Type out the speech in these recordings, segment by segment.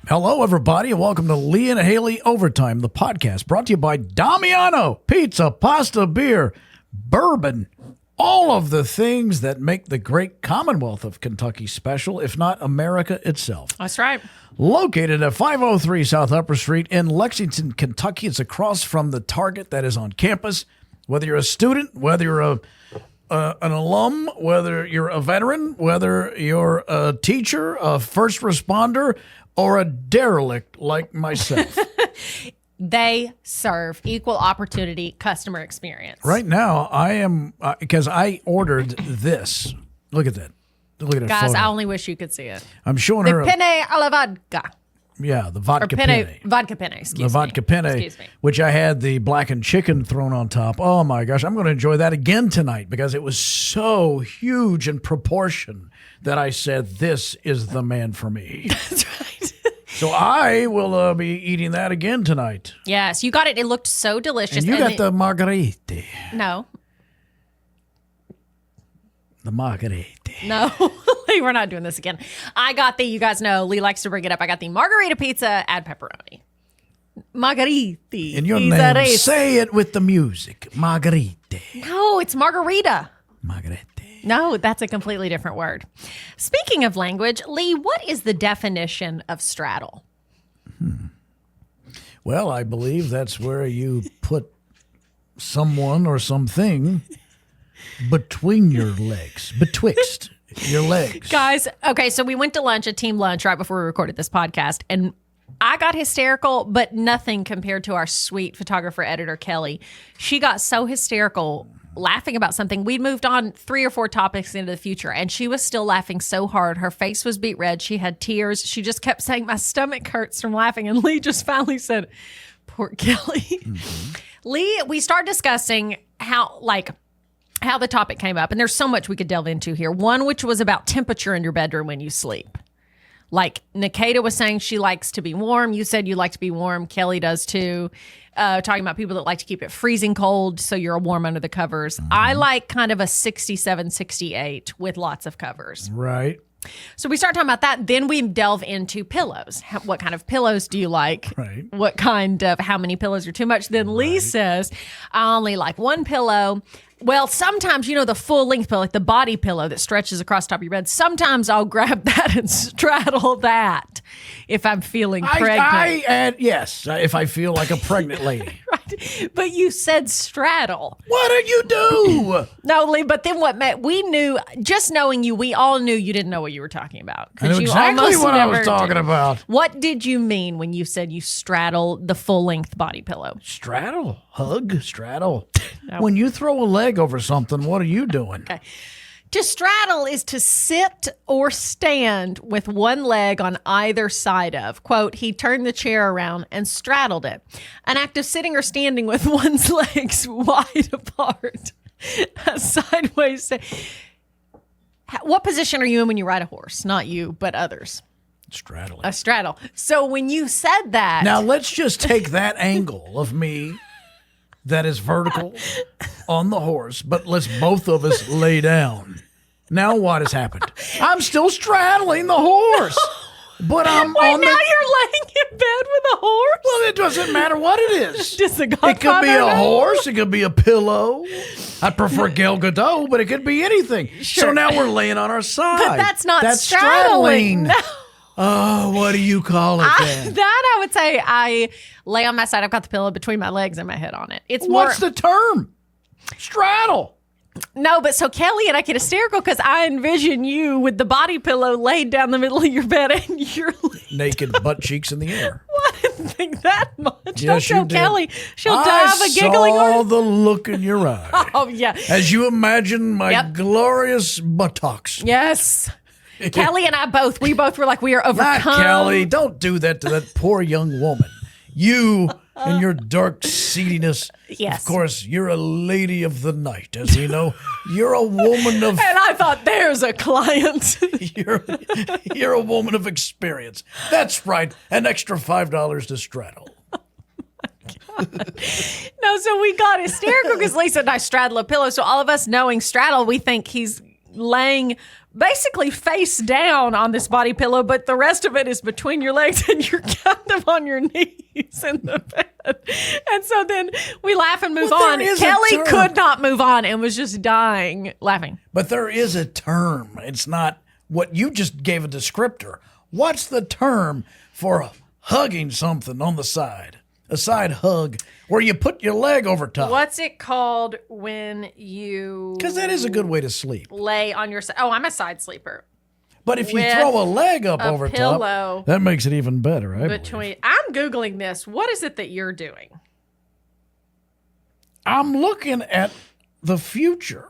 Hello, everybody, and welcome to Lee and Hayley Overtime, the podcast brought to you by Damiano, pizza, pasta, beer, bourbon, all of the things that make the great Commonwealth of Kentucky special, if not America itself. That's right. Located at 503 South Upper Street in Lexington, Kentucky. It's across from the Target that is on campus. Whether you're a student, whether you're an alum, whether you're a veteran, whether you're a teacher, a first responder, or a derelict like myself. They serve equal opportunity customer experience. Right now, I am, because I ordered this. Look at that. Look at that Guys, photo. I only wish you could see it. I'm showing The her. penne alla vodka. Yeah, the Or vodka penne, penne. vodka penne, excuse me. The vodka penne, Excuse me. which I had the blackened chicken thrown on top. Oh my gosh, I'm going to enjoy that again tonight because it was so huge in proportion that I said, this is the man for me. That's right. So I will be eating that again tonight. Yes, you got it. It looked so delicious. And you got the margherita. No. The margherita. No, we're not doing this again. I got you guys know, Lee likes to bring it up. I got the margarita pizza, add pepperoni. Margherita. In your name, say it with the music. Margherita. No, it's margarita. Margherita. No, that's a completely different word. Speaking of language, Lee, what is the definition of straddle? Well, I believe that's where you put someone or something between your legs, betwixt your legs. Guys, okay, so we went to lunch, a team lunch, right before we recorded this podcast, and I got hysterical, but nothing compared to our sweet photographer, editor, Kelly. She got so hysterical laughing about something. We'd moved on 3 or 4 topics into the future, and she was still laughing so hard. Her face was beet red. She had tears. She just kept saying, my stomach hurts from laughing. And Lee just finally said, poor Kelly. Mm-hmm. Lee, we start discussing how the topic came up, and there's so much we could delve into here. One, which was about temperature in your bedroom when you sleep. Like Nikita was saying she likes to be warm. You said you like to be warm. Kelly does too. Talking about people that like to keep it freezing cold so you're warm under the covers. Mm-hmm. I like kind of a 67, 68 with lots of covers. Right. So we start talking about that. Then we delve into pillows. What kind of pillows do you like? Right. What kind of, how many pillows are too much? Then Lee says, I only like one pillow. Well, sometimes, the full length pillow, like the body pillow that stretches across the top of your bed. Sometimes I'll grab that and straddle that if I'm feeling pregnant. Yes, if I feel like a pregnant lady. Right. But you said straddle. What did you do? No, Lee, but then we knew, just knowing you, we all knew you didn't know what you were talking about. I knew exactly what I was talking about. What did you mean when you said you straddle the full length body pillow? Straddle, hug, straddle. No. When you throw a leg over something, what are you doing? Okay. To straddle is to sit or stand with one leg on either side of. Quote, he turned the chair around and straddled it. An act of sitting or standing with one's legs wide apart. Sideways. What position are you in when you ride a horse? Not you, but others. Straddling. A straddle. So when you said that. Now let's just take that angle of me that is vertical on the horse, but let's both of us lay down. Now what has happened? I'm still straddling the horse, but I'm Wait, on now you're laying in bed with a horse? Well, it doesn't matter what it is. Just a it could be a godfather? horse. It could be a pillow. I prefer Gal Gadot, but it could be anything. Sure. So now we're laying on our side. But that's not That's straddling. No. Oh, what do you call it then? That I would say I lay on my side. I've got the pillow between my legs and my head on it. It's What's the term? Straddle. No, but so Kelly and I get hysterical because I envision you with the body pillow laid down the middle of your bed and you're naked, butt cheeks in the air. Well, I didn't think that much. Yes, Don't you did. Kelly. She'll die of a giggling I saw heart. the look in your eye. Oh, yeah. As you imagine my Yep. glorious buttocks. Yes. Kelly and I we both were like, we are overcome. Not Kelly. Don't do that to that poor young woman. You and your dark seediness. Yes. Of course, you're a lady of the night, as we know. You're a woman of... And I thought, there's a client. you're a woman of experience. That's right. An extra $5 to straddle. No, so we got hysterical because Lisa and I straddle a pillow. So all of us knowing straddle, we think he's laying basically face down on this body pillow, but the rest of it is between your legs and you're kind of on your knees in the bed. And so then we laugh and move on. Kelly could not move on and was just dying laughing. But there is a term. It's not what you just gave a descriptor. What's the term for hugging something on the side? A side hug where you put your leg over top. What's it called when you... Because that is a good way to sleep. Lay on your side. Oh, I'm a side sleeper. But if you throw a leg up over top, that makes it even better, I believe. I'm Googling this. What is it that you're doing? I'm looking at the future.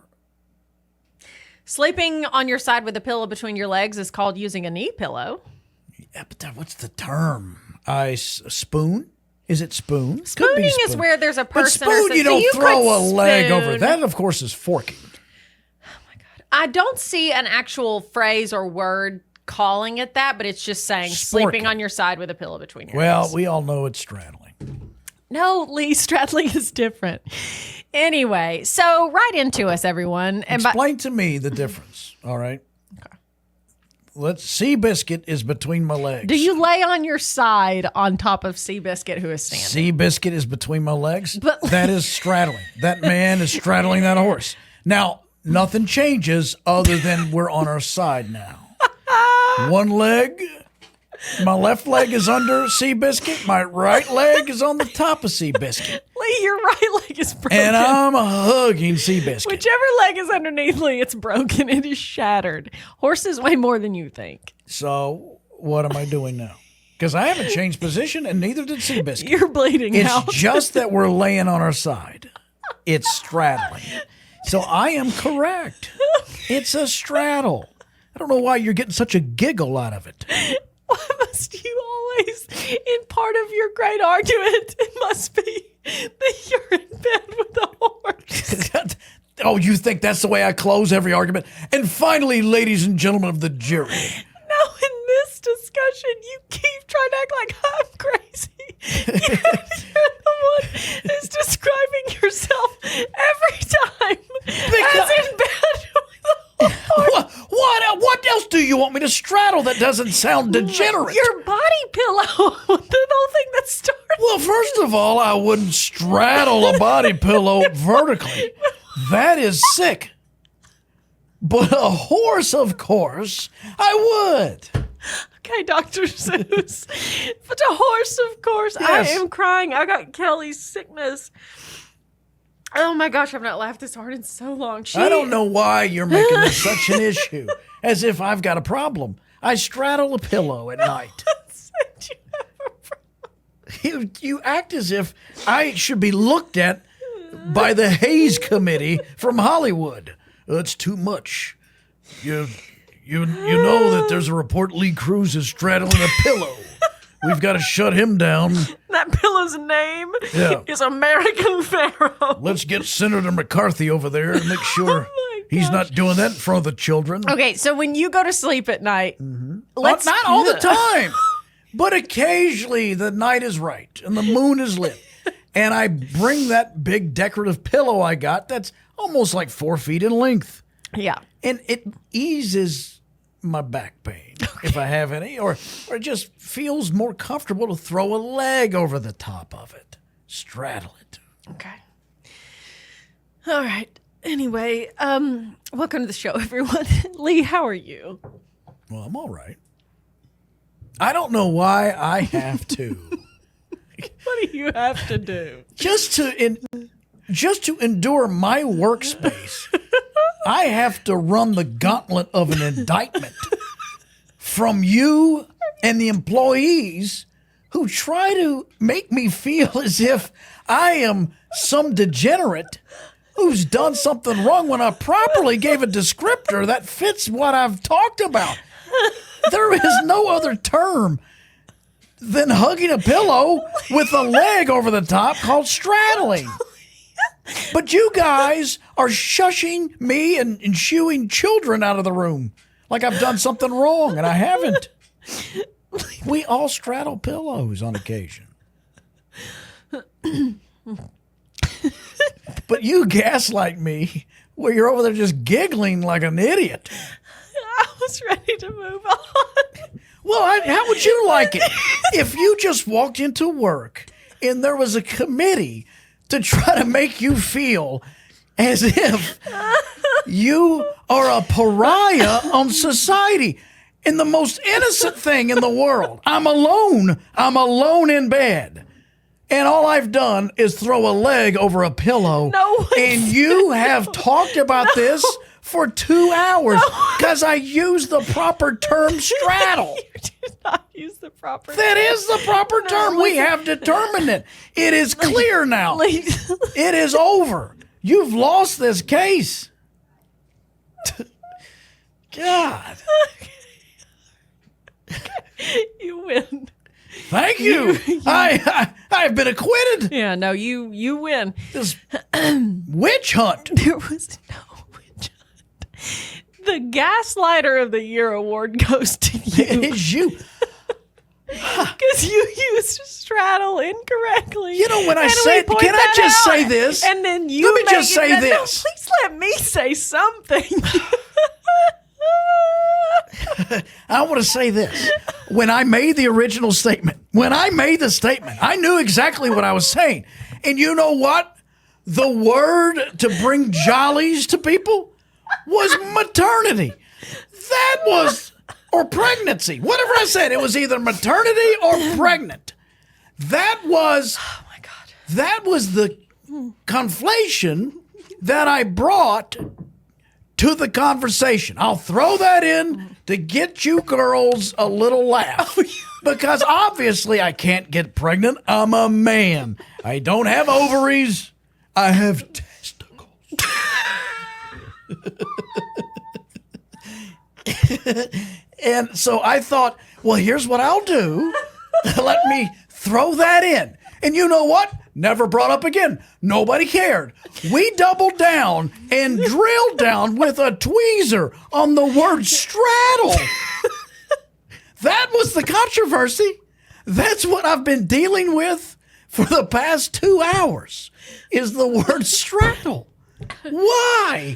Sleeping on your side with a pillow between your legs is called using a knee pillow. Yeah, but what's the term? Spoon? Is it spoon? Spooning is where there's a person. But spoon, you don't throw a leg over. That, of course, is forking. Oh, my God. I don't see an actual phrase or word calling it that, but it's just saying sleeping on your side with a pillow between your legs. Well, we all know it's straddling. No, Lee, straddling is different. Anyway, so write into us, everyone. And explain to me the difference, all right? Seabiscuit is between my legs. Do you lay on your side on top of Seabiscuit, who is standing? Seabiscuit is between my legs? But that is straddling. That man is straddling that horse. Now, nothing changes other than we're on our side now. One leg, my left leg is under Seabiscuit. My right leg is on the top of Seabiscuit. Lee, your right leg is broken. And I'm hugging Seabiscuit. Whichever leg is underneath Lee, it's broken. It is shattered. Horses weigh more than you think. So what am I doing now? Because I haven't changed position, and neither did Seabiscuit. You're bleeding out. It's just that we're laying on our side. It's straddling. So I am correct. It's a straddle. I don't know why you're getting such a giggle out of it. Why must you always, in part of your great argument, it must be that you're in bed with a horse? Oh, you think that's the way I close every argument? And finally, ladies and gentlemen of the jury. No, in this discussion, you keep trying to act like I'm crazy. You're the one who's describing yourself every time as in bed with a horse. What else do you want me to straddle that doesn't sound degenerate? Your body pillow. The whole thing that started. Well, first of all, I wouldn't straddle a body pillow vertically. That is sick. But a horse, of course, I would. Okay, Dr. Seuss. But a horse, of course. Yes. I am crying. I got Kelly's sickness. Oh my gosh, I've not laughed this hard in so long. I don't know why you're making this such an issue, as if I've got a problem. I straddle a pillow at night. You act as if I should be looked at by the Hayes Committee from Hollywood. That's too much. You know that there's a report Lee Cruz is straddling a pillow. We've got to shut him down. That pillow's name is American Pharaoh. Let's get Senator McCarthy over there and make sure he's not doing that in front of the children. Okay, so when you go to sleep at night, not all the time, but occasionally the night is right and the moon is lit. And I bring that big decorative pillow I got that's almost like 4 feet in length. Yeah. And it eases my back pain, if I have any, or it just feels more comfortable to throw a leg over the top of it. Straddle it. Okay. All right. Anyway, welcome to the show, everyone. Lee, how are you? Well, I'm all right. I don't know why I have to. What do you have to do? Just to endure my workspace, I have to run the gauntlet of an indictment from you and the employees who try to make me feel as if I am some degenerate who's done something wrong when I properly gave a descriptor that fits what I've talked about. There is no other term than hugging a pillow with a leg over the top called straddling. But you guys are shushing me and shooing children out of the room like I've done something wrong, and I haven't. We all straddle pillows on occasion. But you gaslight me where you're over there just giggling like an idiot. I was ready to move on. Well, how would you like it if you just walked into work and there was a committee to try to make you feel as if you are a pariah on society and the most innocent thing in the world? I'm alone. I'm alone in bed. And all I've done is throw a leg over a pillow. No, and you have talked about this for 2 hours because I used the proper term straddle. You did not use the proper That is the proper term. We have determined it. It is clear now. It is over. You've lost this case. God. You win. Thank you. I've been acquitted. Yeah, no, you win. This witch hunt. There was no witch hunt. The Gaslighter of the Year award goes to you. It is you. Because you used straddle incorrectly. You know, when I And said, we point can I that just out, say this? And then you Let me make just it- say no, this. Please let me say something. I want to say this. When I made the original statement, I knew exactly what I was saying. And you know what? The word to bring jollies to people was maternity. That was, or pregnancy. Whatever I said, it was either maternity or pregnant. That was, Oh my God. that was the conflation that I brought to the conversation. I'll throw that in to get you girls a little laugh. Because obviously I can't get pregnant. I'm a man. I don't have ovaries. I have testicles. And so I thought, well, here's what I'll do. Let me throw that in. And you know what? Never brought up again. Nobody cared. We doubled down and drilled down with a tweezer on the word straddle. That was the controversy. That's what I've been dealing with for the past 2 hours, is the word straddle. Why?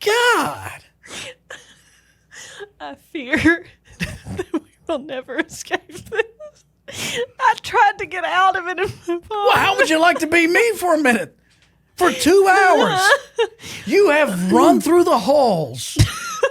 God. I fear that we will never escape this. I tried to get out of it and move on. Well, how would you like to be me for a minute? For 2 hours, you have run through the halls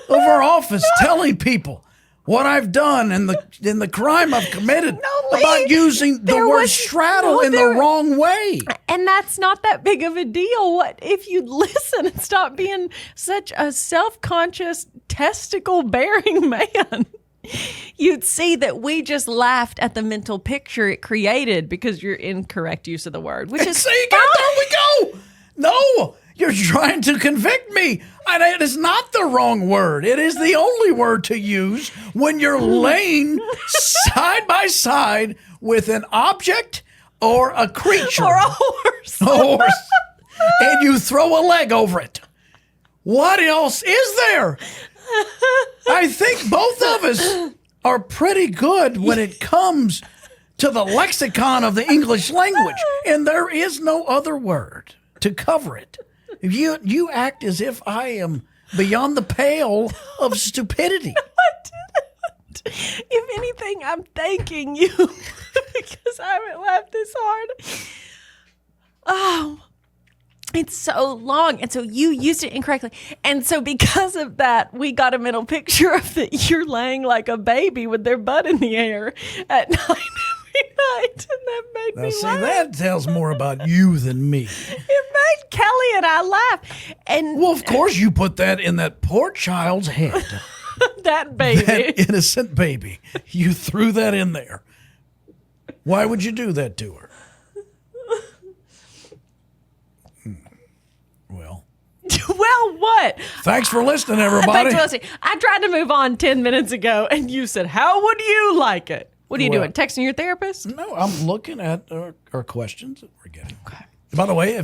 of our office telling people what I've done and the crime I've committed Lee, about using the there word was- straddle no, in the there- wrong way. And that's not that big of a deal. What if you'd listen and stop being such a self-conscious, testicle-bearing man? You'd see that we just laughed at the mental picture it created because your incorrect use of the word, which is See, there we go. No, you're trying to convict me. And it is not the wrong word. It is the only word to use when you're laying side by side with an object or a creature. or a horse. A horse. And you throw a leg over it. What else is there? I think both of us are pretty good when it comes to the lexicon of the English language, and there is no other word to cover it. You act as if I am beyond the pale of stupidity. I didn't. If anything, I'm thanking you because I haven't laughed this hard. Oh, it's so long. And so you used it incorrectly. And so because of that, we got a mental picture of that you're laying like a baby with their butt in the air at night every night. And that made Now, me see, laugh. that tells more about you than me. It made Kelly and I laugh. And Well, of course, you put that in that poor child's head. that baby. That innocent baby. You threw that in there. Why would you do that to her? Well, Well, what? thanks for listening, everybody. Thanks for listening. I tried to move on 10 minutes ago, and you said, how would you like it? What are you Well- doing? Texting your therapist? No, I'm looking at our questions that we're getting. Okay. By the way,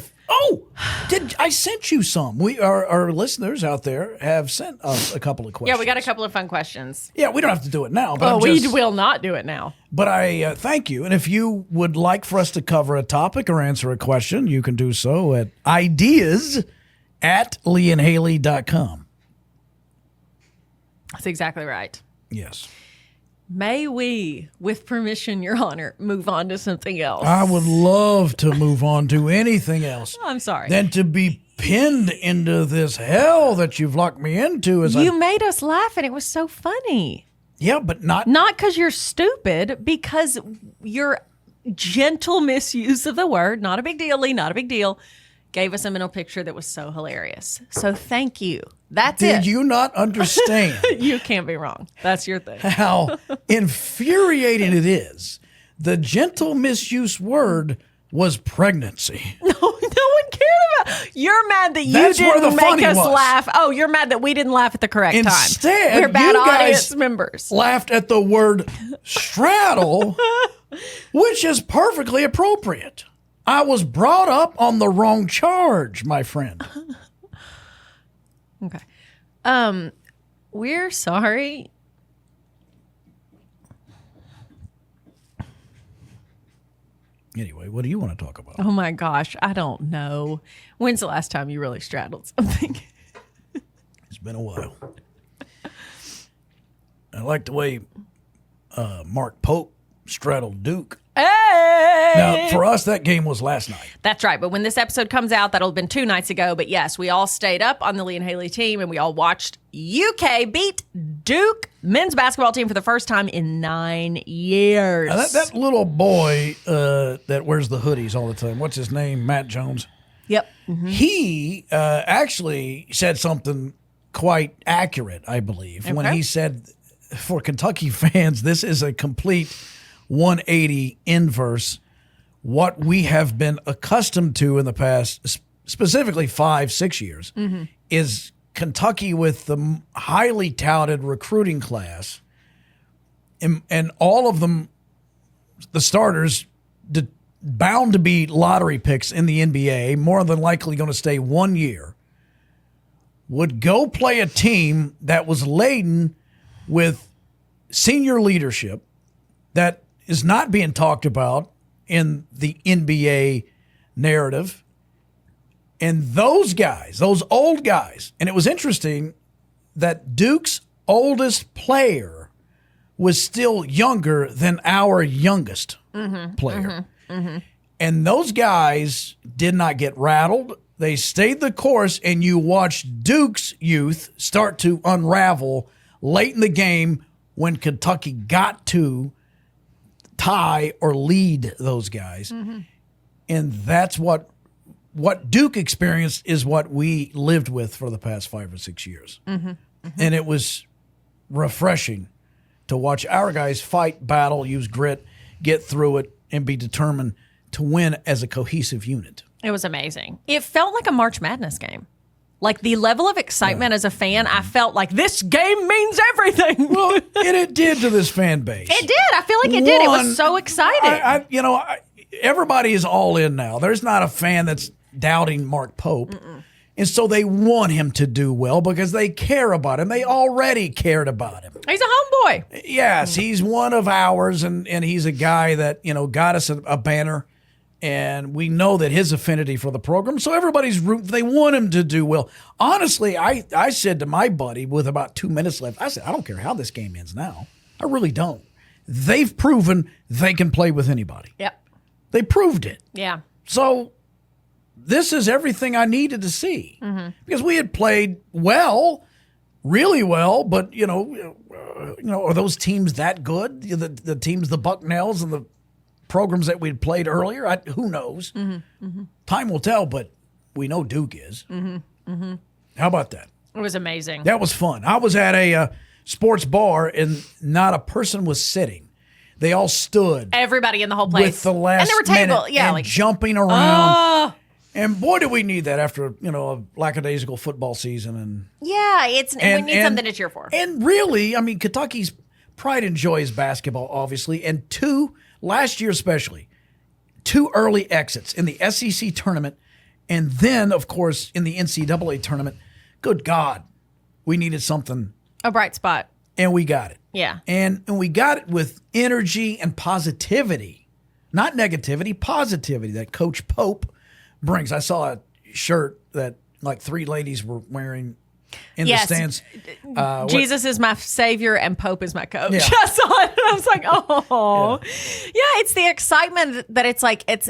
did I sent you some? Our listeners out there have sent us a couple of questions. Yeah, we got a couple of fun questions. Yeah, we don't have to do it now. But we will not do it now. But I thank you. And if you would like for us to cover a topic or answer a question, you can do so at ideas@leeandhaley.com. That's exactly right. Yes. May we, with permission, Your Honor, move on to something else? I would love to move on to anything else. I'm sorry. Than to be pinned into this hell that you've locked me into. You made us laugh, and it was so funny. Yeah, but not because you're stupid, because your gentle misuse of the word, not a big deal, Lee, not a big deal, gave us a mental picture that was so hilarious. So thank you. That's it. Did you not understand? You can't be wrong. That's your thing. How infuriating it is. The gentle misuse word was pregnancy. No one cared about. You're mad that you That's where the didn't make funny us was. laugh. Oh, you're mad that we didn't laugh at the correct time. Instead, we're bad you guys audience members. laughed at the word straddle, which is perfectly appropriate. I was brought up on the wrong charge, my friend. Okay. We're sorry. Anyway, what do you want to talk about? Oh my gosh, I don't know. When's the last time you really straddled something? It's been a while. I like the way Mark Pope straddled Duke. Hey! Now, for us, that game was last night. That's right. But when this episode comes out, that'll have been 2 nights ago. But yes, we all stayed up on the Lee and Haley team, and we all watched UK beat Duke men's basketball team for the first time in 9 years. Now, that little boy that wears the hoodies all the time, what's his name? Matt Jones. Yep. Mm-hmm. He actually said something quite accurate, I believe, when he said, for Kentucky fans, this is a complete 180 inverse what we have been accustomed to in the past, specifically 5-6 years, is Kentucky with the highly touted recruiting class, and all of them, the starters, bound to be lottery picks in the NBA, more than likely going to stay 1 year, would go play a team that was laden with senior leadership that is not being talked about in the NBA narrative. And those guys, those old guys, and it was interesting that Duke's oldest player was still younger than our youngest player. And those guys did not get rattled. They stayed the course, and you watched Duke's youth start to unravel late in the game when Kentucky got to tie or lead those guys. And that's what Duke experienced is what we lived with for the past 5 or 6 years. And it was refreshing to watch our guys fight, battle, use grit, get through it, and be determined to win as a cohesive unit. It was amazing. It felt like a March Madness game. Like the level of excitement as a fan, I felt like this game means everything. Well, and it did to this fan base. It did. I feel like it did. It was so exciting. Everybody is all in now. There's not a fan that's doubting Mark Pope. And so they want him to do well because they care about him. They already cared about him. He's a homeboy. Yes, he's one of ours, and he's a guy that, got us a banner. And we know that his affinity for the program. So everybody's they want him to do well. Honestly, I said to my buddy with about 2 minutes left, I said, I don't care how this game ends now. I really don't. They've proven they can play with anybody. Yep. They proved it. Yeah. So this is everything I needed to see. Because we had played well, really well, but, are those teams that good? The teams, the Bucknells and the programs that we'd played earlier, who knows? Time will tell, but we know Duke is. How about that? It was amazing. That was fun. I was at a sports bar, and not a person was sitting. They all stood. Everybody in the whole place. With the last and there were tables, and jumping around. And boy, do we need that after a lackadaisical football season. And yeah, we need something to cheer for. And really, Kentucky's pride and joy is basketball, obviously, and last year especially, two early exits in the SEC tournament, and then, of course, in the NCAA tournament. Good God, we needed something. A bright spot. And we got it. Yeah. And we got it with energy and positivity. Not negativity, positivity that Coach Pope brings. I saw a shirt that like 3 ladies were wearing in the stands. Jesus is my savior and Pope is my coach. Yeah. I saw it and I was like, oh. Yeah, it's the excitement that it's like, it's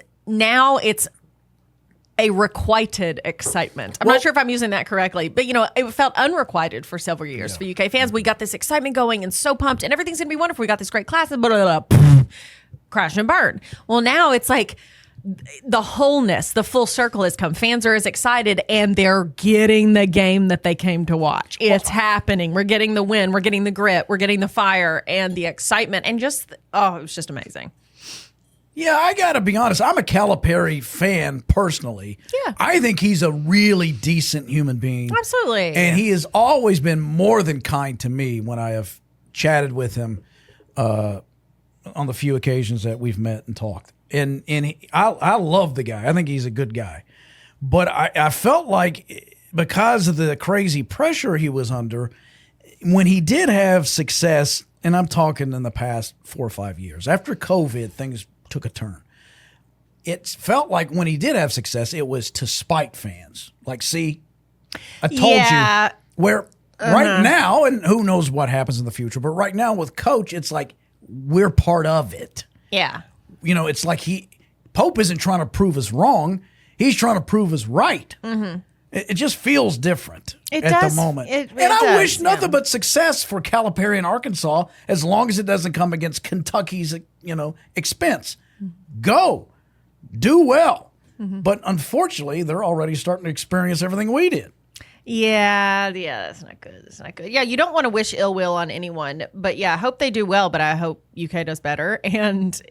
a requited excitement. I'm not sure if I'm using that correctly, but it felt unrequited for several years for UK fans. We got this excitement going and so pumped and everything's going to be wonderful. We got this great class and blah, blah, blah, crash and burn. Well, now it's like the wholeness, the full circle has come. Fans are as excited and they're getting the game that they came to watch. It's happening. We're getting the win. We're getting the grit. We're getting the fire and the excitement and just, it was just amazing. Yeah, I got to be honest. I'm a Calipari fan personally. Yeah. I think he's a really decent human being. Absolutely. And he has always been more than kind to me when I have chatted with him on the few occasions that we've met and talked. And I love the guy. I think he's a good guy. But I felt like because of the crazy pressure he was under, when he did have success, and I'm talking in the past 4 or 5 years, after COVID, things took a turn. It felt like when he did have success, it was to spite fans. Like, see, I told you. Where right now, and who knows what happens in the future, but right now with Coach, it's like we're part of it. Yeah. It's like Pope isn't trying to prove us wrong. He's trying to prove us right. Mm-hmm. It just feels different at the moment. I wish nothing but success for Calipari in Arkansas as long as it doesn't come against Kentucky's, expense. Go. Do well. Mm-hmm. But unfortunately, they're already starting to experience everything we did. Yeah, that's not good. That's not good. Yeah, you don't want to wish ill will on anyone. But yeah, I hope they do well, but I hope UK does better. And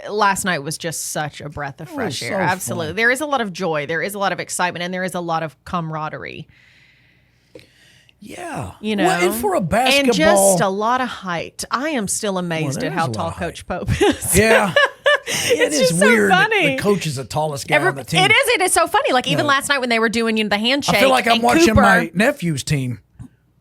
last night was just such a breath of fresh air. Absolutely. Fun. There is a lot of joy. There is a lot of excitement. And there is a lot of camaraderie. Yeah. And for a basketball. And just a lot of height. I am still amazed at how tall Coach Pope is. Yeah. It's just just weird. So funny. The coach is the tallest guy on the team. It is. It is so funny. Like even last night when they were doing the handshake. I feel like I'm watching Cooper, my nephew's team.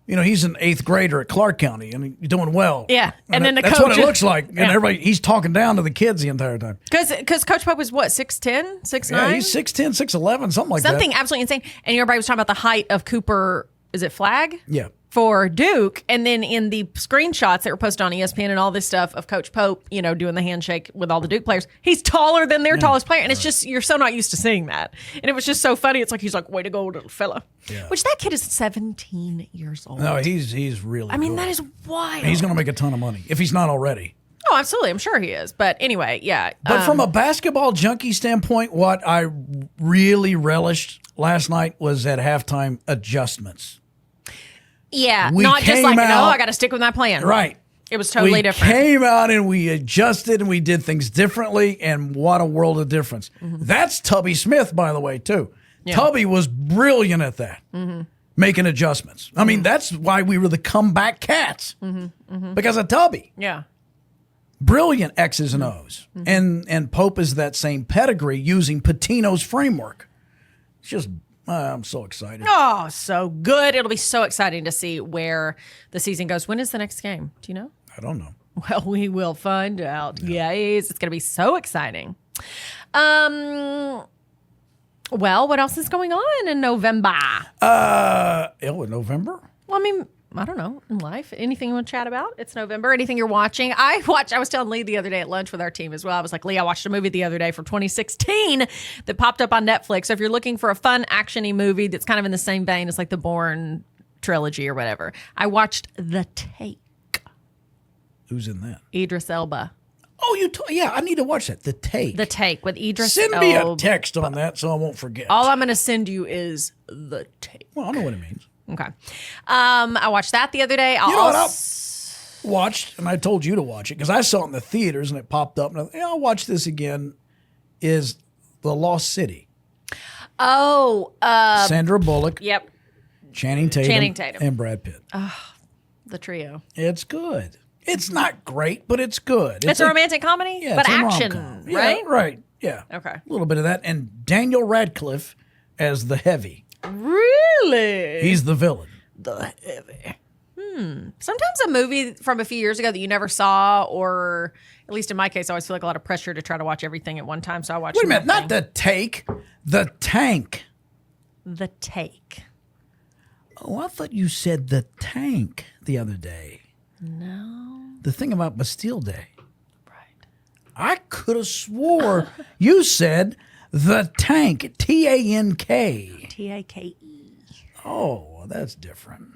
He's an 8th grader at Clark County, and he's doing well. Yeah, and then that's what it looks like. And he's talking down to the kids the entire time. Because Coach Pope was what, 6'10", 6'9"? Yeah, he's 6'10", 6'11", something like that. Something absolutely insane. And everybody was talking about the height of Cooper. Is it Flag? Yeah. For Duke, and then in the screenshots that were posted on ESPN and all this stuff of Coach Pope, doing the handshake with all the Duke players, he's taller than their tallest player, and it's just you're so not used to seeing that, and it was just so funny. It's like he's like, "Way to go, little fella!" Yeah. Which that kid is 17 years old. No, he's really. I mean, good. that is wild. He's going to make a ton of money if he's not already. Oh, absolutely. I'm sure he is. But anyway, yeah. But from a basketball junkie standpoint, what I really relished last night was at halftime adjustments. Yeah, we not just like, out, I got to stick with my plan. Right. It was totally different. We came out and we adjusted and we did things differently, and what a world of difference. Mm-hmm. That's Tubby Smith, by the way, too. Yeah. Tubby was brilliant at that, making adjustments. I mean, that's why we were the comeback cats, because of Tubby. Yeah. Brilliant X's and O's. And Pope is that same pedigree using Pitino's framework. It's just... I'm so excited. Oh, so good. It'll be so exciting to see where the season goes. When is the next game? Do you know? I don't know. Well, we will find out. Yeah. Yes, it's going to be so exciting. Well, what else is going on in November? In November? Well, I mean, I don't know, in life. Anything you want to chat about? It's November. Anything you're watching? I was telling Lee the other day at lunch with our team as well. I was like, Lee, I watched a movie the other day from 2016 that popped up on Netflix. So if you're looking for a fun, action-y movie that's kind of in the same vein as like the Bourne trilogy or whatever, I watched The Take. Who's in that? Idris Elba. Oh, yeah, I need to watch that. The Take. The Take with Idris Elba. Send me a text on that so I won't forget. All I'm going to send you is The Take. Well, I know what it means. Okay. I watched that the other day. You know what I watched, and I told you to watch it because I saw it in the theaters and it popped up. And I'll watch this again, is The Lost City. Oh. Sandra Bullock. Yep. Channing Tatum. And Brad Pitt. The trio. It's good. It's not great, but it's good. It's a romantic comedy, yeah, but it's a action, rom-com. right? Yeah, right. Yeah. Okay. A little bit of that. And Daniel Radcliffe as the heavy. Really? He's the villain. The heavy. Sometimes a movie from a few years ago that you never saw, or at least in my case, I always feel like a lot of pressure to try to watch everything at one time. So I watch. Wait a minute, not the take, the tank. The Take. Oh, I thought you said the tank the other day. No. The thing about Bastille Day. Right. I could have swore you said the tank, T-A-N-K. T-A-K-E. Oh, that's different.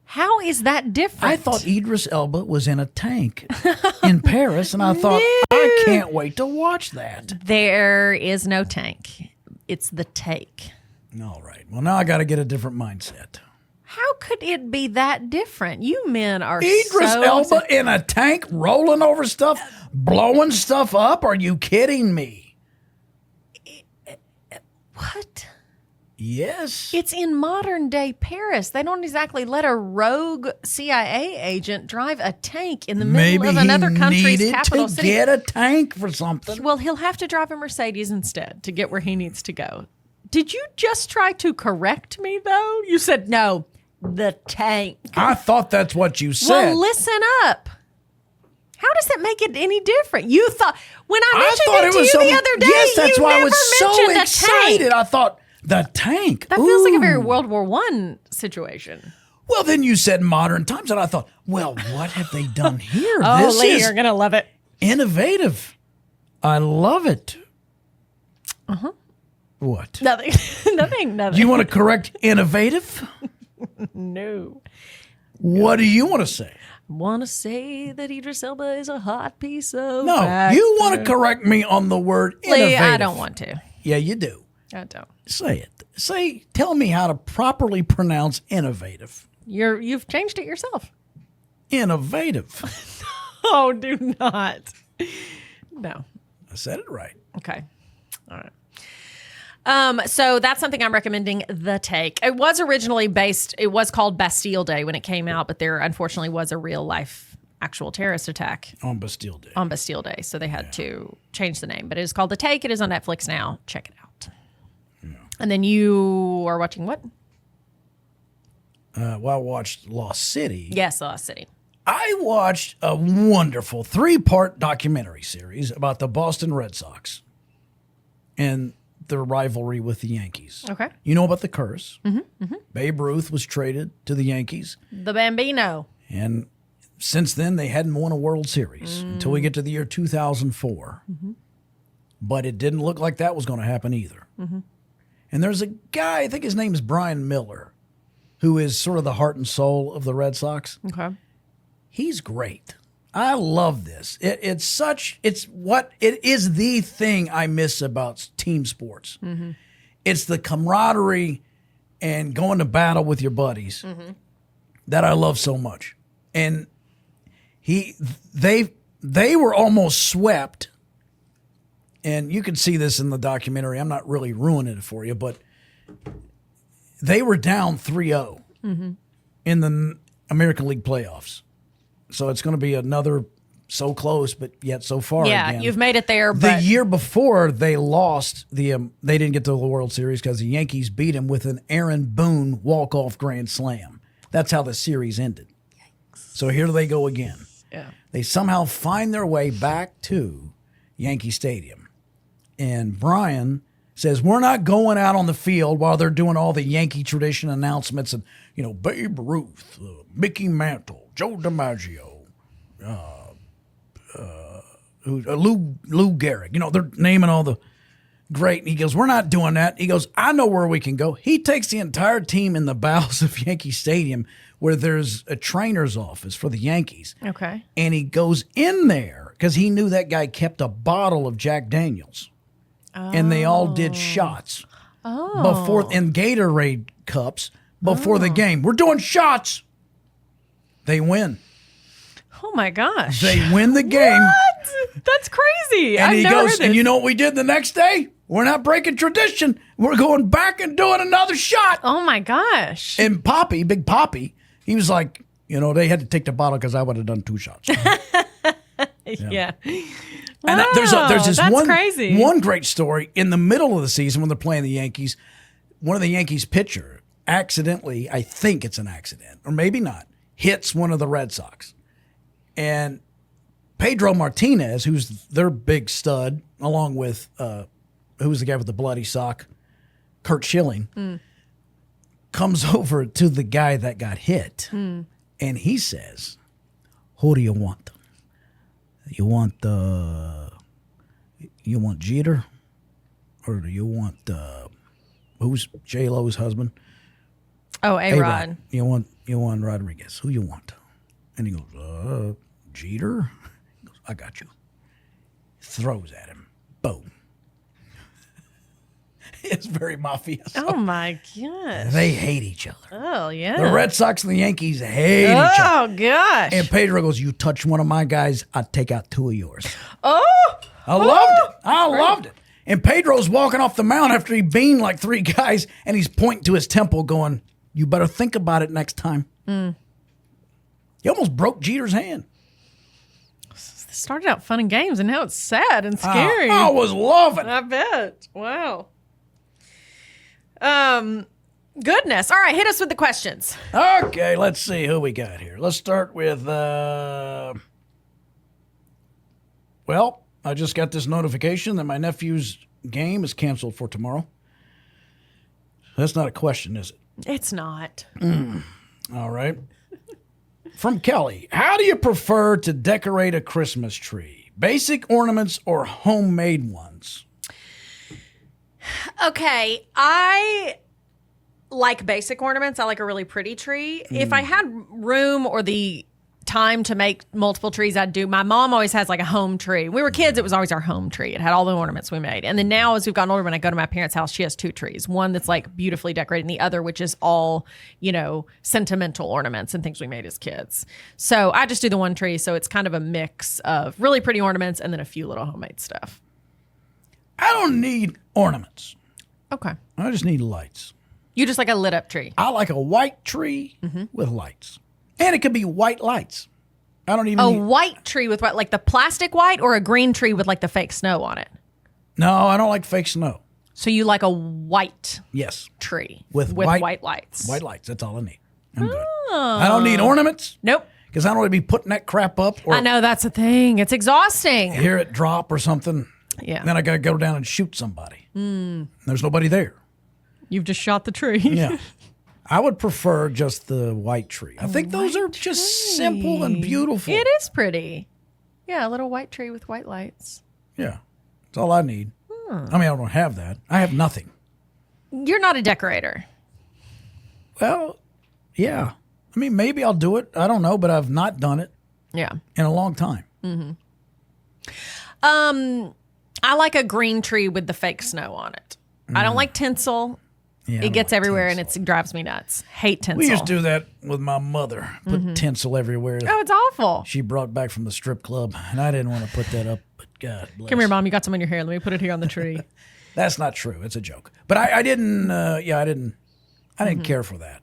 How is that different? I thought Idris Elba was in a tank in Paris, and I thought, I can't wait to watch that. There is no tank. It's the take. All right. Well, now I got to get a different mindset. How could it be that different? You men are Idris so Elba in a tank rolling over stuff, blowing stuff up? Are you kidding me? What? Yes. It's in modern day Paris. They don't exactly let a rogue CIA agent drive a tank in the middle of another country's capital to city. Get a tank for something. Well, he'll have to drive a Mercedes instead to get where he needs to go. Did you just try to correct me, though? You said, no, the tank. I thought that's what you said. Well, listen up. How does that make it any different? You thought, when I mentioned it to you the other day, yes, that's you why never I was so mentioned a excited. tank. I thought, the tank. That feels like a Ooh. very World War I situation. Well, then you said modern times, and I thought, well, what have they done here? Oh, This Lee, is you're going to love it. innovative. I love it. Uh-huh. What? Nothing. Nothing. You want to correct innovative? No. What do you want to say? Want to say that Idris Elba is a hot piece of No, actor. you want to correct me on the word innovative. Lee, I don't want to. Yeah, you do. I don't. Say it. Tell me how to properly pronounce innovative. You've changed it yourself. Innovative. Oh, do not. No. I said it right. Okay. All right. So that's something I'm recommending, The Take. It was called Bastille Day when it came out, but there unfortunately was a real life actual terrorist attack On Bastille Day. on Bastille Day. So they had to change the name, but it is called The Take. It is on Netflix now. Check it out. Yeah. And then you are watching what? Well, I watched Lost City. Yes, Lost City. I watched a wonderful 3-part documentary series about the Boston Red Sox and their rivalry with the Yankees. Okay. You know about the curse. Babe Ruth was traded to the Yankees. The Bambino. And since then, they hadn't won a World Series until we get to the year 2004. But it didn't look like that was going to happen either. And there's a guy, I think his name is Brian Miller, who is sort of the heart and soul of the Red Sox. Okay. He's great. I love this. It is the thing I miss about team sports. It's the camaraderie and going to battle with your buddies that I love so much. And they were almost swept. And you can see this in the documentary. I'm not really ruining it for you, but they were down 3-0 in the American League playoffs. So it's going to be another so close, but yet so far. Yeah, again. you've made it there. The But year before they lost, they didn't get to the World Series because the Yankees beat them with an Aaron Boone walk-off grand slam. That's how the series ended. Yikes. So here they go again. Yeah. They somehow find their way back to Yankee Stadium. And Brian says, we're not going out on the field while they're doing all the Yankee tradition announcements and, Babe Ruth, Mickey Mantle, Joe DiMaggio, Lou Gehrig. They're naming all the great. And he goes, we're not doing that. He goes, I know where we can go. He takes the entire team in the bowels of Yankee Stadium where there's a trainer's office for the Yankees. Okay. And he goes in there because he knew that guy kept a bottle of Jack Daniels. And they all did shots before in Gatorade cups before the game. We're doing shots. They win. Oh my gosh. They win the game. What? That's crazy. And I've he never heard goes, this. and you know what we did the next day? We're not breaking tradition. We're going back and doing another shot. Oh my gosh. And Poppy, Big Poppy, he was like, they had to take the bottle because I would have done 2 shots. Yeah. And there's this that's crazy. one great story in the middle of the season when they're playing the Yankees. One of the Yankees pitcher accidentally, I think it's an accident, or maybe not, hits one of the Red Sox. And Pedro Martinez, who's their big stud, along with who's the guy with the bloody sock, Kurt Schilling, comes over to the guy that got hit, and he says, "Who do you want? You want Jeter, or do you want who's J-Lo's husband? Oh, A-Rod. You want Rodriguez? Who you want?" And he goes, Jeter. He goes, "I got you." Throws at him. Boom. It's very mafia. Oh my gosh. They hate each other. Oh yeah. The Red Sox and the Yankees hate each other. Oh gosh. And Pedro goes, "You touch one of my guys, I'll take out two of yours." Oh. I loved it. And Pedro's walking off the mound after he beaned like three guys, and he's pointing to his temple going, "You better think about it next time." He almost broke Jeter's hand. It started out fun and games, and now it's sad and scary. I was loving it. I bet. Wow. Goodness. All right, hit us with the questions. Okay, let's see who we got here. Let's start with, well, I just got this notification that my nephew's game is canceled for tomorrow. That's not a question, is it? It's not. All right. From Kelly, how do you prefer to decorate a Christmas tree? Basic ornaments or homemade ones? Okay, I like basic ornaments. I like a really pretty tree. If I had room or the time to make multiple trees, I'd do. My mom always has like a home tree. When we were kids, it was always our home tree. It had all the ornaments we made. And then now, as we've gotten older, when I go to my parents' house, she has two trees. One that's like beautifully decorated, and the other which is all, sentimental ornaments and things we made as kids. So I just do the one tree. So it's kind of a mix of really pretty ornaments and then a few little homemade stuff. I don't need ornaments. Okay. I just need lights. You just like a lit up tree. I like a white tree with lights. And it could be white lights. I don't even need... white tree with what, like the plastic white, or a green tree with like the fake snow on it? No, I don't like fake snow. So you like a white Yes. tree With white lights. White lights. That's all I need. I'm good. I don't need ornaments. Nope. Because I don't want to be putting that crap up or I know, that's the thing. It's exhausting. hear it drop or something. Yeah. And then I got to go down and shoot somebody. There's nobody there. You've just shot the tree. Yeah. I would prefer just the white tree. I think those are just simple and beautiful. It is pretty. Yeah, a little white tree with white lights. Yeah. That's all I need. I mean, I don't have that. I have nothing. You're not a decorator. Well, yeah. I mean, maybe I'll do it. I don't know, but I've not done it Yeah. in a long time. I like a green tree with the fake snow on it. I don't like tinsel. Yeah, I It don't gets like everywhere tinsel. and it drives me nuts. Hate tinsel. We used to do that with my mother. Put tinsel everywhere. Oh, it's awful. She brought back from the strip club, and I didn't want to put that up, but God bless. Come here, Mom. You got some in your hair. Let me put it here on the tree. That's not true. It's a joke. But I didn't. I didn't care for that.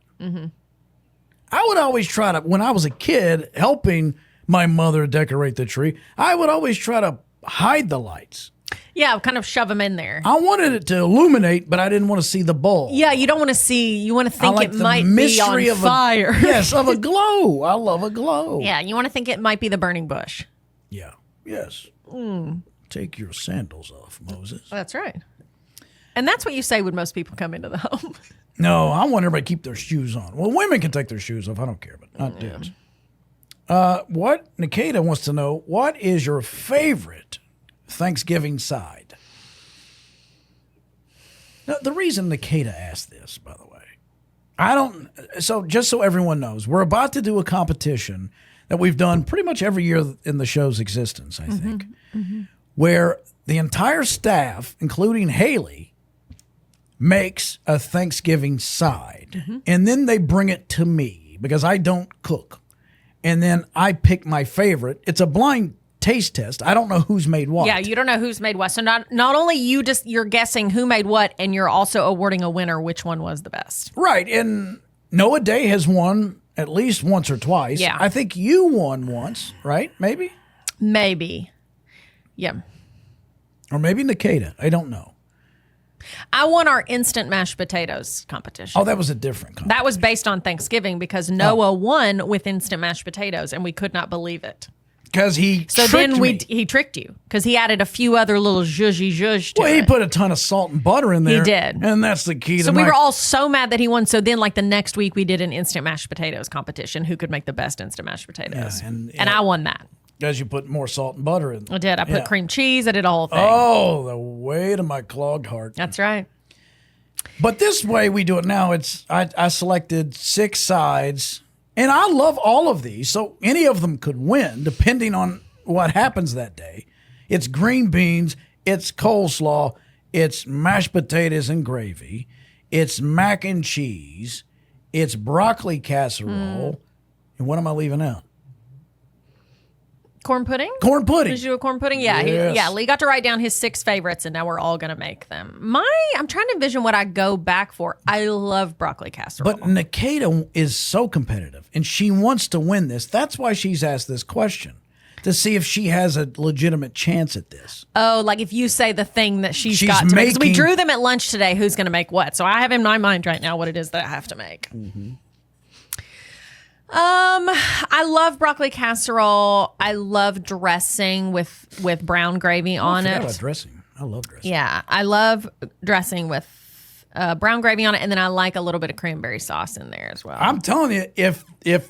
I would always try to, when I was a kid, helping my mother decorate the tree, I would always try to hide the lights. Yeah, kind of shove them in there. I wanted it to illuminate, but I didn't want to see the bulb. Yeah, you don't want to see. You want to I think like it the might be mystery on of fire. Yes, of a glow. I love a glow. Yeah, you want to think it might be the burning bush. Yeah. Yes. Take your sandals off, Moses. That's right. And that's what you say when most people come into the home. No, I want everybody to keep their shoes on. Well, women can take their shoes off. I don't care, but not dudes. What Nikita wants to know, what is your favorite Thanksgiving side? Now, the reason Nikita asked this, by the way, so just so everyone knows, we're about to do a competition that we've done pretty much every year in the show's existence, I think, where the entire staff, including Hayley, makes a Thanksgiving side, and then they bring it to me because I don't cook. And then I pick my favorite. It's a blind taste test. I don't know who's made what. Yeah, you don't know who's made what. So not only you're guessing who made what, and you're also awarding a winner which one was the best. Right. And Noah Day has won at least once or twice. Yeah. I think you won once, right? Maybe? Maybe. Yeah. Or maybe Nikita. I don't know. I won our instant mashed potatoes competition. Oh, that was a different competition. That was based on Thanksgiving because Noah won with instant mashed potatoes, and we could not believe it. Because he tricked me. He tricked you because he added a few other little zhuzhy to it. Well, he put a ton of salt and butter in there. He did. And that's the key to So we were all so mad that he won. So then, like the next week, we did an instant mashed potatoes competition. Who could make the best instant mashed potatoes? Yeah, and I won that. Because you put more salt and butter in. I did. I put cream cheese. I did a whole thing. Oh, the weight of my clogged heart. That's right. But this way we do it now, I selected 6 sides, and I love all of these, so any of them could win depending on what happens that day. It's green beans, it's coleslaw, it's mashed potatoes and gravy, it's mac and cheese, it's broccoli casserole, and what am I leaving out? Corn pudding? Corn pudding. Did you do a corn pudding? Yeah. Yes. Lee got to write down his 6 favorites, and now we're all going to make them. I'm trying to envision what I go back for. I love broccoli casserole. But Nikita is so competitive, and she wants to win this. That's why she's asked this question, to see if she has a legitimate chance at this. Oh, like if you say the thing that she's got to make. 'Cause we drew them at lunch today, who's going to make what. So I have in my mind right now what it is that I have to make. Mm-hmm. I love broccoli casserole. I love dressing with brown gravy on I it. forgot about dressing. I love dressing. Yeah, I love dressing with brown gravy on it, and then I like a little bit of cranberry sauce in there as well. I'm telling you, if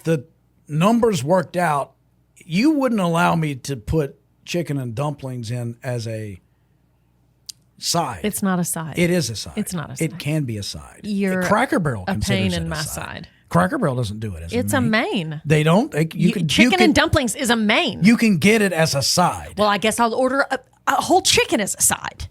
the numbers worked out, you wouldn't allow me to put chicken and dumplings in as a side. It's not a side. It is a side. It's not a side. It can be a side. You're Cracker Barrel a considers pain it in a my side. side. Cracker Barrel doesn't do it as It's a a main. main. They don't. Chicken and dumplings is a main. You can get it as a side. Well, I guess I'll order a whole chicken as a side.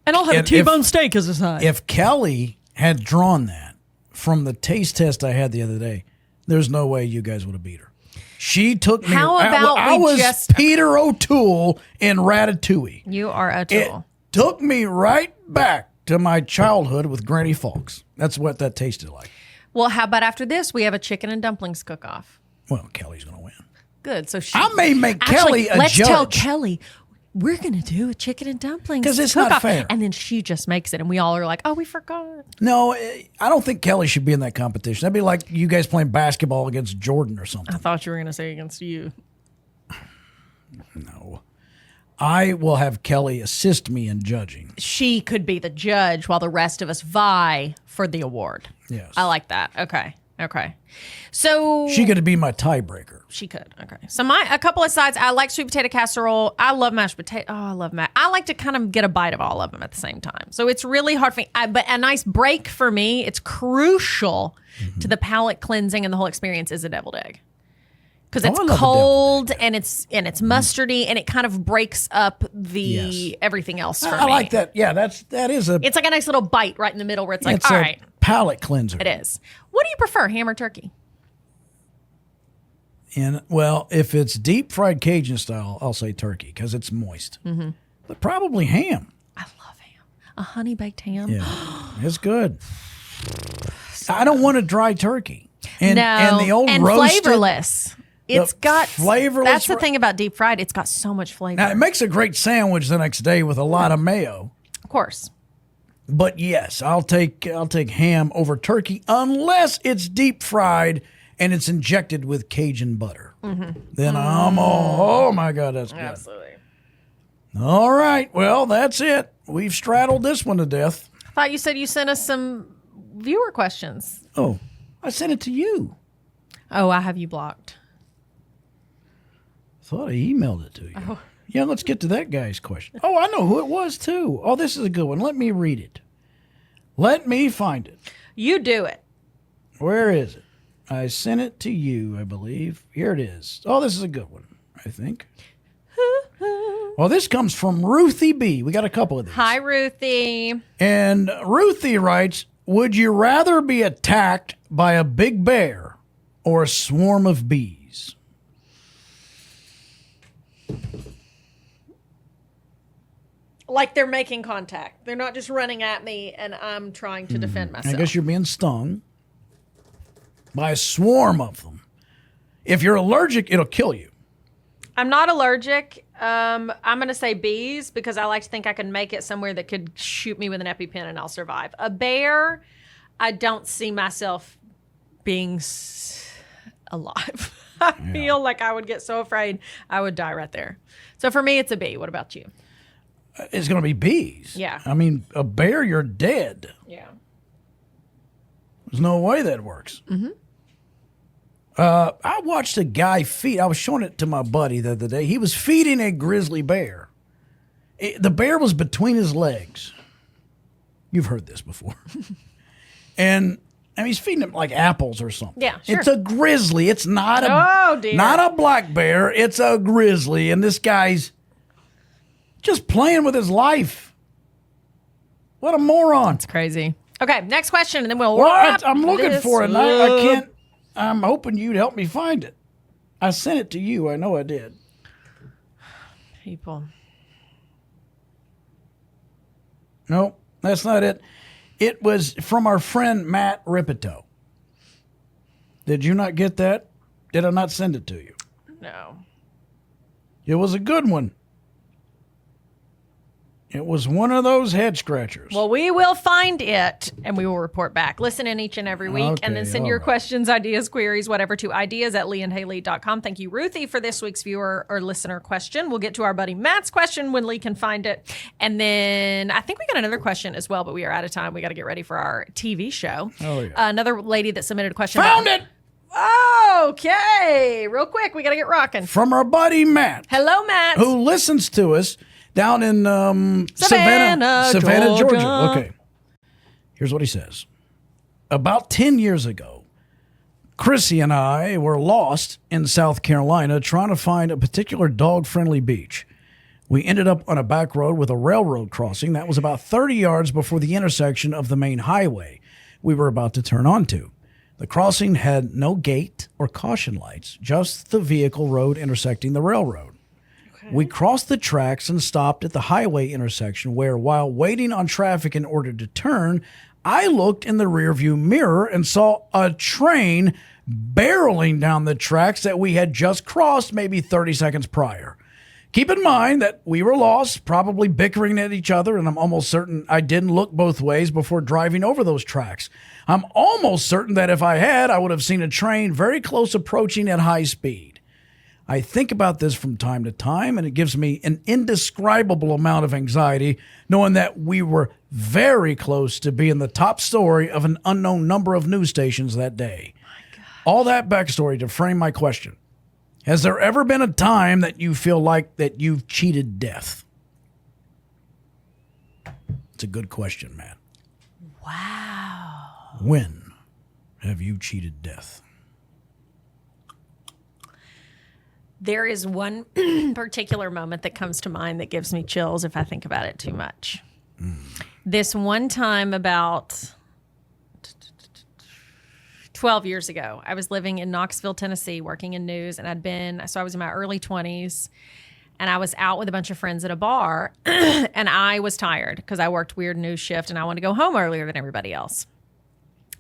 And I'll have And a T-bone steak as a side. If Kelly had drawn that from the taste test I had the other day, there's no way you guys would have beat her. She took me. How about I we was just- Peter O'Toole in Ratatouille. You are a It tool. took me right back to my childhood with Granny Fawkes. That's what that tasted like. Well, how about after this, we have a chicken and dumplings cook-off? Well, Kelly's going to win. Good. So she. I may make Kelly a let's judge. tell Kelly we're going to do a chicken and dumplings 'Cause it's not cook-off. fair. And then she just makes it, and we all are like, "Oh, we forgot." No, I don't think Kelly should be in that competition. That'd be like you guys playing basketball against Jordan or something. I thought you were going to say against you. No. I will have Kelly assist me in judging. She could be the judge while the rest of us vie for the award. Yes. I like that. Okay. So She could be my tiebreaker. She could. Okay. So a couple of sides. I like sweet potato casserole. I love mashed potato. Oh, I love mashed. I like to kind of get a bite of all of them at the same time. So it's really hard for me. But a nice break for me. It's crucial to the palate cleansing and the whole experience is a deviled egg. Because it's I love a cold deviled and it's mustardy and it kind of breaks up the everything else for me. I like that. Yeah, that is a. It's like a nice little bite right in the middle where it's like, it's all a right, palate cleanser. it is. What do you prefer, ham or turkey? And well, if it's deep fried Cajun style, I'll say turkey because it's moist. Mm-hmm. But probably ham. I love ham. A honey baked ham. Yeah, it's good. I don't want a dry turkey. And, No, and the old and roasted, flavorless. It's got flavorless. That's the thing about deep fried. It's got so much flavor. Now it makes a great sandwich the next day with a lot of mayo. Of course. But yes, I'll take ham over turkey unless it's deep fried and it's injected with Cajun butter. Mm-hmm. Then I'm all, oh my God, that's good. Absolutely. All right, well, that's it. We've straddled this one to death. I thought you said you sent us some viewer questions. Oh, I sent it to you. Oh, I have you blocked. Thought I emailed it to you. Oh. Yeah, let's get to that guy's question. Oh, I know who it was too. Oh, this is a good one. Let me read it. Let me find it. You do it. Where is it? I sent it to you, I believe. Here it is. Oh, this is a good one, I think. Well, this comes from Ruthie B. We got a couple of these. Hi, Ruthie. And Ruthie writes, would you rather be attacked by a big bear or a swarm of bees? Like they're making contact. They're not just running at me and I'm trying to defend myself. I guess you're being stung by a swarm of them. If you're allergic, it'll kill you. I'm not allergic. I'm going to say bees because I like to think I can make it somewhere that could shoot me with an EpiPen and I'll survive. A bear, I don't see myself being alive. I feel like I would get so afraid I would die right there. So for me, it's a bee. What about you? It's going to be bees. Yeah. I mean, a bear, you're dead. Yeah. There's no way that works. Mm-hmm. I watched a guy feed. I was showing it to my buddy the other day. He was feeding a grizzly bear. The bear was between his legs. You've heard this before. And I mean, he's feeding him like apples or something. Yeah, sure. It's a grizzly. It's not dear. not a black bear. It's a grizzly. And this guy's just playing with his life. What a moron. It's crazy. Okay, next question, and then we'll Well, wrap I'm looking this for it. And I up. can't. I'm hoping you'd help me find it. I sent it to you. I know I did. People. No, that's not it. It was from our friend Matt Ripito. Did you not get that? Did I not send it to you? No. It was a good one. It was one of those head scratchers. Well, we will find it and we will report back. Listen in each and every week and then Okay, send all your right. questions, ideas, queries, whatever to ideas@leeandhaley.com. Thank you, Ruthie, for this week's viewer or listener question. We'll get to our buddy Matt's question when Lee can find it. And then I think we got another question as well, but we are out of time. We got to get ready for our TV show. Oh, yeah. Another lady that submitted a question. Found it Okay. Real quick. We got to get rocking. from our buddy Matt, Hello, Matt. who listens to us down in Savannah, Georgia. Georgia. Okay. Here's what he says. About 10 years ago, Chrissy and I were lost in South Carolina trying to find a particular dog-friendly beach. We ended up on a back road with a railroad crossing that was about 30 yards before the intersection of the main highway we were about to turn onto. The crossing had no gate or caution lights, just the vehicle road intersecting the railroad. We crossed the tracks and stopped at the highway intersection where, while waiting on traffic in order to turn, I looked in the rearview mirror and saw a train barreling down the tracks that we had just crossed maybe 30 seconds prior. Keep in mind that we were lost, probably bickering at each other, and I'm almost certain I didn't look both ways before driving over those tracks. I'm almost certain that if I had, I would have seen a train very close approaching at high speed. I think about this from time to time, and it gives me an indescribable amount of anxiety knowing that we were very close to being the top story of an unknown number of news stations that day. All that backstory to frame my question. Has there ever been a time that you feel like that you've cheated death? It's a good question, Matt. Wow. When have you cheated death? There is one particular moment that comes to mind that gives me chills if I think about it too much. This one time about 12 years ago, I was living in Knoxville, Tennessee, working in news, and I was in my early 20s, and I was out with a bunch of friends at a bar, and I was tired because I worked weird news shift, and I wanted to go home earlier than everybody else.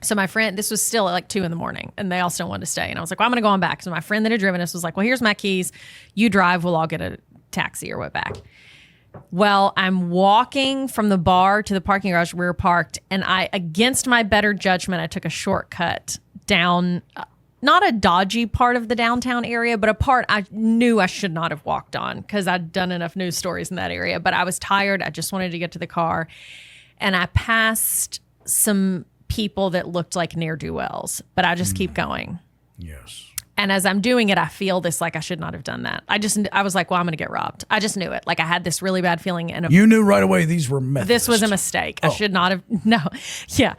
So my friend, this was still at like 2 a.m, and they all still wanted to stay. And I was like, well, I'm going to go on back. So my friend that had driven us was like, well, here's my keys. You drive. We'll all get a taxi or what back. Well, I'm walking from the bar to the parking garage where we were parked. And against my better judgment, I took a shortcut down, not a dodgy part of the downtown area, but a part I knew I should not have walked on because I'd done enough news stories in that area. But I was tired. I just wanted to get to the car. And I passed some people that looked like ne'er-do-wells, but I just keep going. Yes. And as I'm doing it, I feel this like I should not have done that. I was like, well, I'm going to get robbed. I just knew it. Like I had this really bad feeling. And You knew right away these were Methodists. this was a mistake. I should not have. No. Yeah.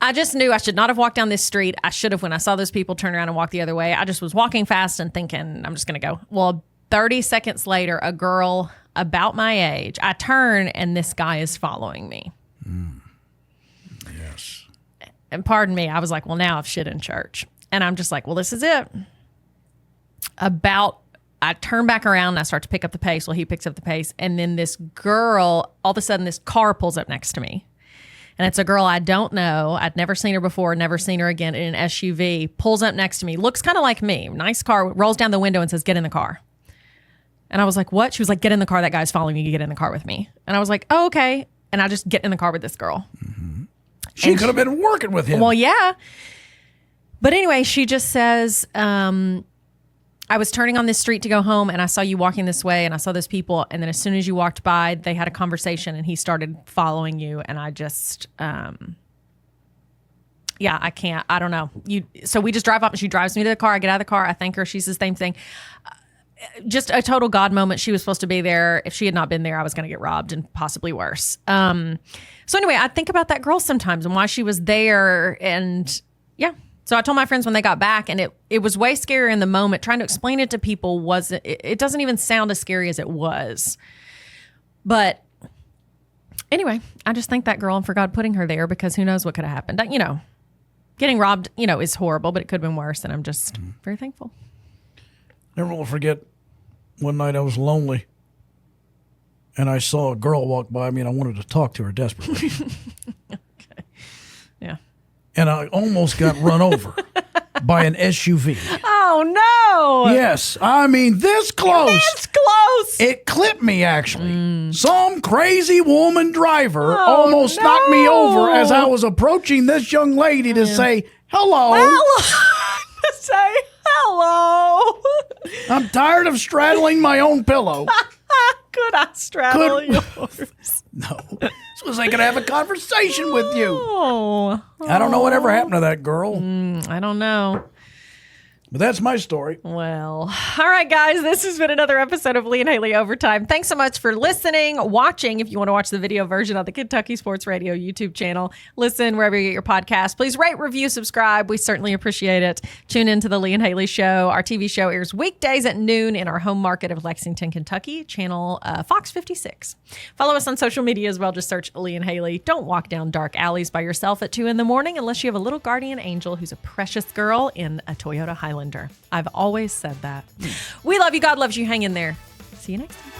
I just knew I should not have walked down this street. I should have, when I saw those people turn around and walk the other way, I just was walking fast and thinking, I'm just going to go. Well, 30 seconds later, a girl about my age, I turn and this guy is following me. Yes. And pardon me, I was like, well, now I've shit in church. And I'm just like, well, this is it. I turn back around and I start to pick up the pace. Well, he picks up the pace. And then this girl, all of a sudden, this car pulls up next to me. And it's a girl I don't know. I'd never seen her before, never seen her again in an SUV. Pulls up next to me, looks kind of like me. Nice car, rolls down the window and says, get in the car. And I was like, what? She was like, get in the car. That guy's following you. You get in the car with me. And I was like, oh, okay. And I just get in the car with this girl. She could have been working with him. Well, yeah. But anyway, she just says, I was turning on this street to go home and I saw you walking this way and I saw those people. And then as soon as you walked by, they had a conversation and he started following you. And I just, I can't, I don't know. So we just drive up and she drives me to the car. I get out of the car. I thank her. She says the same thing. Just a total God moment. She was supposed to be there. If she had not been there, I was going to get robbed and possibly worse. So anyway, I think about that girl sometimes and why she was there. And yeah. So I told my friends when they got back, and it was way scarier in the moment. Trying to explain it to people it doesn't even sound as scary as it was. But anyway, I just thank that girl and for God putting her there, because who knows what could have happened. You know, getting robbed, is horrible, but it could have been worse. And I'm just very thankful. Never will forget one night I was lonely and I saw a girl walk by me and I wanted to talk to her desperately. Okay. Yeah. And I almost got run over by an SUV. Oh, no. Yes. I mean, this close. This close. It clipped me, actually. Some crazy woman driver almost knocked me over as I was approaching this young lady to say hello. To say hello. I'm tired of straddling my own pillow. Could I straddle yours? No. So I could have a conversation with you. Oh. I don't know whatever happened to that girl. I don't know. But that's my story. Well, all right, guys, this has been another episode of Lee and Hayley Overtime. Thanks so much for listening, watching. If you want to watch the video version on the Kentucky Sports Radio YouTube channel, listen wherever you get your podcast. Please rate, review, subscribe. We certainly appreciate it. Tune into the Lee and Hayley Show. Our TV show airs weekdays at noon in our home market of Lexington, Kentucky, channel Fox 56. Follow us on social media as well. Just search Lee and Hayley. Don't walk down dark alleys by yourself at 2 a.m. unless you have a little guardian angel who's a precious girl in a Toyota Highlander. I've always said that. We love you. God loves you. Hang in there. See you next time.